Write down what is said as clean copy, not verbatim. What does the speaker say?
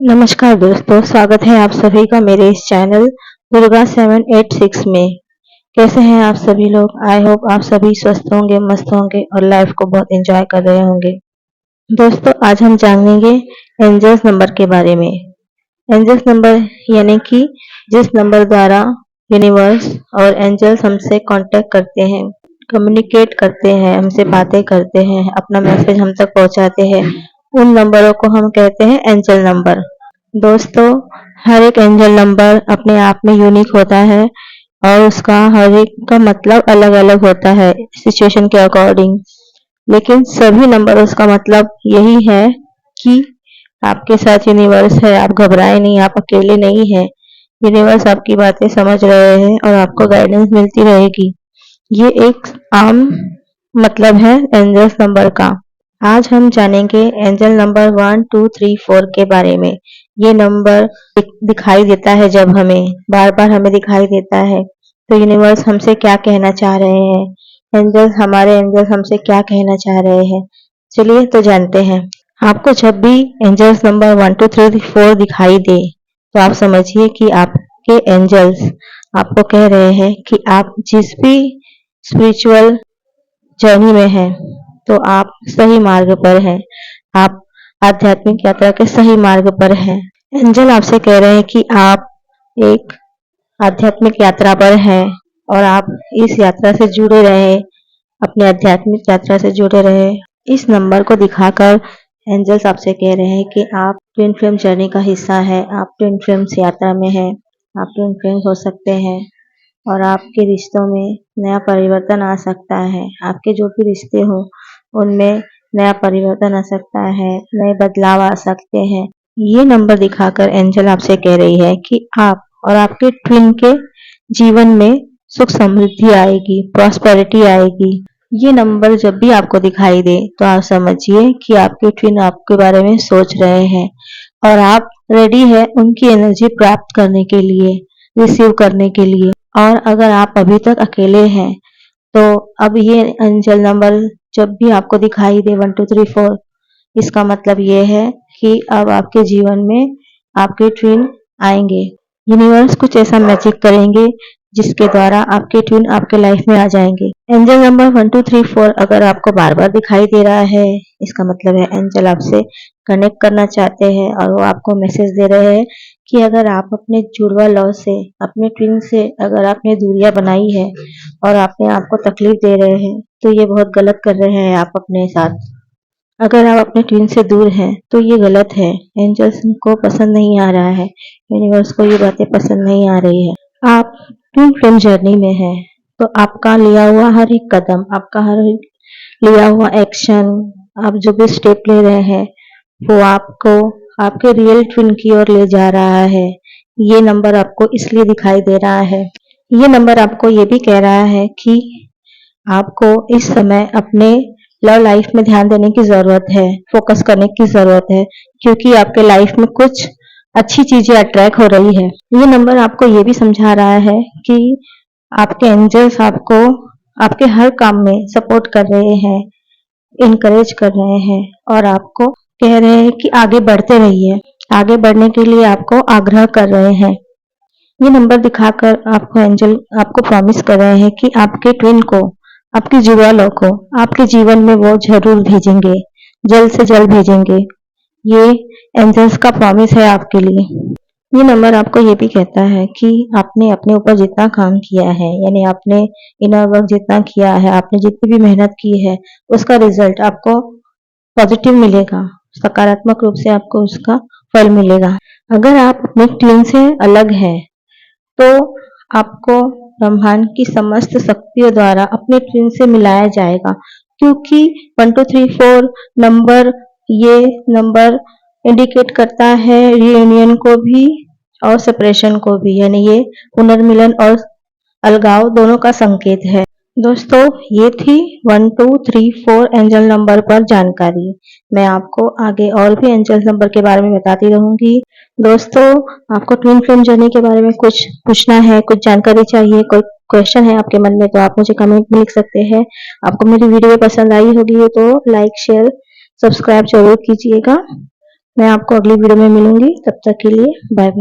नमस्कार दोस्तों, स्वागत है आप सभी का मेरे इस चैनल दुर्गा 786 में। कैसे हैं आप सभी लोग? आई होप आप सभी स्वस्थ होंगे, मस्त होंगे और लाइफ को बहुत एंजॉय कर रहे होंगे। दोस्तों, आज हम जानेंगे एंजल्स नंबर के बारे में। एंजल्स नंबर यानी कि जिस नंबर द्वारा यूनिवर्स और एंजल्स हमसे कांटेक्ट करते हैं, कम्युनिकेट करते हैं, हमसे बातें करते हैं, अपना मैसेज हम तक पहुंचाते हैं, उन नंबरों को हम कहते हैं एंजल नंबर। दोस्तों, हर एक एंजल नंबर अपने आप में यूनिक होता है और उसका हर एक का मतलब अलग-अलग होता है सिचुएशन के अकॉर्डिंग। लेकिन सभी नंबरों का मतलब यही है कि आपके साथ यूनिवर्स है, आप घबराए नहीं, आप अकेले नहीं हैं। यूनिवर्स आपकी बातें समझ रहे हैं और आपको गाइडेंस मिलती रहेगी। ये एक आम मतलब है एंजल्स नंबर का। आज हम जानेंगे एंजल नंबर 1, 2, 3, 4 के बारे में। ये नंबर दिखाई देता है जब हमें बार-बार हमें दिखाई देता है, तो यूनिवर्स हमसे क्या कहना चाह रहे हैं, हमारे एंजल्स हमसे क्या कहना चाह रहे हैं। चलिए तो जानते हैं। आपको जब भी एंजल्स नंबर 1, 2, 3, 4 दिखाई दे, तो आप समझिए कि आपके एंजल्स आपको कह रहे हैं कि आप जिस भी स्पिरिचुअल जर्नी में हैं, तो आप सही मार्ग पर हैं। आप आध्यात्मिक यात्रा के सही मार्ग पर हैं। एंजल आपसे कह रहे हैं कि आप एक आध्यात्मिक यात्रा पर हैं और आप इस यात्रा से जुड़े रहे, अपने आध्यात्मिक यात्रा से जुड़े रहे। इस नंबर को दिखाकर एंजल्स आपसे कह रहे हैं कि आप ट्विन फ्लेम जर्नी का हिस्सा है, आप ट्विन फ्लेम्स यात्रा में हैं, आप ट्विन फ्लेम्स हो सकते हैं और आपके रिश्तों में नया परिवर्तन आ सकता है। आपके जो भी रिश्ते हो उनमें नया परिवर्तन आ सकता है, नए बदलाव आ सकते हैं। ये नंबर दिखाकर एंजल आपसे कह रही है कि आप और आपके ट्विन के जीवन में सुख समृद्धि आएगी, प्रॉस्पेरिटी आएगी। ये नंबर जब भी आपको दिखाई दे तो आप समझिए कि आपके ट्विन आपके बारे में सोच रहे हैं और आप रेडी है उनकी एनर्जी प्राप्त करने के लिए, रिसीव करने के लिए। और अगर आप अभी तक अकेले हैं, तो अब ये एंजल नंबर जब भी आपको दिखाई दे 1, 2, 3, 4, इसका मतलब ये है कि अब आपके जीवन में आपके ट्विन आएंगे। यूनिवर्स कुछ ऐसा मैजिक करेंगे जिसके द्वारा आपके ट्विन आपके लाइफ में आ जाएंगे। एंजल नंबर 1, 2, 3, 4 अगर आपको बार बार दिखाई दे रहा है, इसका मतलब है एंजल आपसे कनेक्ट करना चाहते हैं और वो आपको मैसेज दे रहे हैं कि अगर आप अपने जुड़वा लव से, अपने ट्विन से अगर आपने दूरियां बनाई है और अपने आप को तकलीफ दे रहे हैं, तो ये बहुत गलत कर रहे हैं आप अपने साथ। अगर आप अपने ट्विन से दूर हैं तो ये गलत है। एंजल्स को पसंद नहीं आ रहा है, यूनिवर्स को ये बातें पसंद नहीं आ रही है। आप ट्विन फ्लेम जर्नी में हैं, तो आपका लिया हुआ हर एक कदम, आपका हर एक लिया हुआ एक्शन, आप जो भी स्टेप ले रहे हैं, वो आपको आपके रियल ट्विन की ओर ले जा रहा है। ये नंबर आपको इसलिए दिखाई दे रहा है। ये नंबर आपको ये भी कह रहा है कि आपको इस समय अपने लव लाइफ में ध्यान देने की जरूरत है, फोकस करने की जरूरत है, क्योंकि आपके लाइफ में कुछ अच्छी चीजें अट्रैक्ट हो रही है। ये नंबर आपको ये भी समझा रहा है कि आपके एंजल्स आपको आपके हर काम में सपोर्ट कर रहे हैं, इनकरेज कर रहे हैं और आपको कह रहे हैं कि आगे बढ़ते रहिए। आगे बढ़ने के लिए आपको आग्रह कर रहे हैं। ये नंबर दिखाकर आपको एंजल आपको प्रॉमिस कर रहे हैं कि आपके ट्विन को, आपके जुड़वा लव को आपके जीवन में वो जरूर भेजेंगे, जल्द से जल्द भेजेंगे। ये एंजल्स का प्रॉमिस है आपके लिए। ये नंबर आपको ये भी कहता है कि आपने अपने ऊपर जितना काम किया है, यानी आपने इनर वर्क जितना किया है, आपने जितनी भी मेहनत की है, उसका रिजल्ट आपको पॉजिटिव मिलेगा, सकारात्मक रूप से आपको उसका फल मिलेगा। अगर आप अपने ट्विन से अलग हैं, तो आपको ब्रह्मांड की समस्त शक्तियों द्वारा अपने ट्विन से मिलाया जाएगा, क्योंकि 1, 2, 3, 4 नंबर, ये नंबर इंडिकेट करता है रियूनियन को भी और सेपरेशन को भी, यानी ये पुनर्मिलन और अलगाव दोनों का संकेत है। दोस्तों, ये थी 1, 2, 3, 4 एंजल नंबर पर जानकारी। मैं आपको आगे और भी एंजल नंबर के बारे में बताती रहूंगी। दोस्तों, आपको ट्विन फ्लेम जर्नी के बारे में कुछ पूछना है, कुछ जानकारी चाहिए, कोई क्वेश्चन है आपके मन में, तो आप मुझे कमेंट में लिख सकते हैं। आपको मेरी वीडियो पसंद आई होगी तो लाइक, शेयर, सब्सक्राइब जरूर कीजिएगा। मैं आपको अगली वीडियो में मिलूंगी, तब तक के लिए बाय बाय।